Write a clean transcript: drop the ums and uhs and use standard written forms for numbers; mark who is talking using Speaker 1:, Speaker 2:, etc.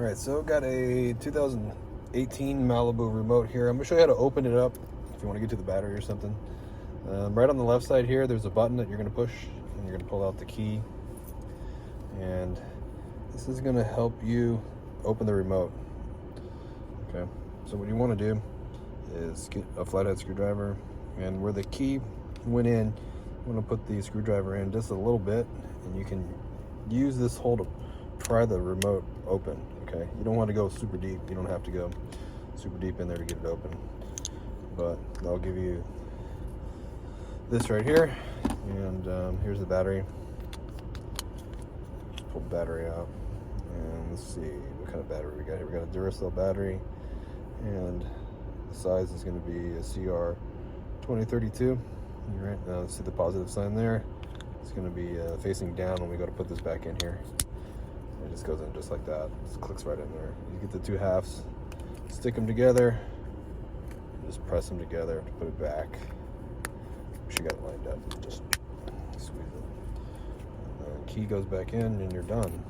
Speaker 1: Alright, so got a 2018 Malibu remote here. I'm going to show you how to open it up if you want to get to the battery or something. Right on the left side here, there's a button that you're going to push, and you're going to pull out the key. And this is going to help you open the remote. Okay, so what you want to do is get a flathead screwdriver, and where the key went in, you want to put the screwdriver in just a little bit, and you can use this hole to pry the remote open. Okay, you don't want to go super deep. You don't have to go super deep in there to get it open, but I'll give you this right here, and here's the battery. Pull the battery out, and let's see what kind of battery we got here. We got a Duracell battery, and the size is going to be a CR 2032. Right now, see the positive sign there. It's going to be facing down when we go to put this back in here. It just goes in just like that. Just clicks right in there. You get the two halves, stick them together, just press them together to put it back. She got it lined up. Just squeeze it. And the key goes back in, and you're done.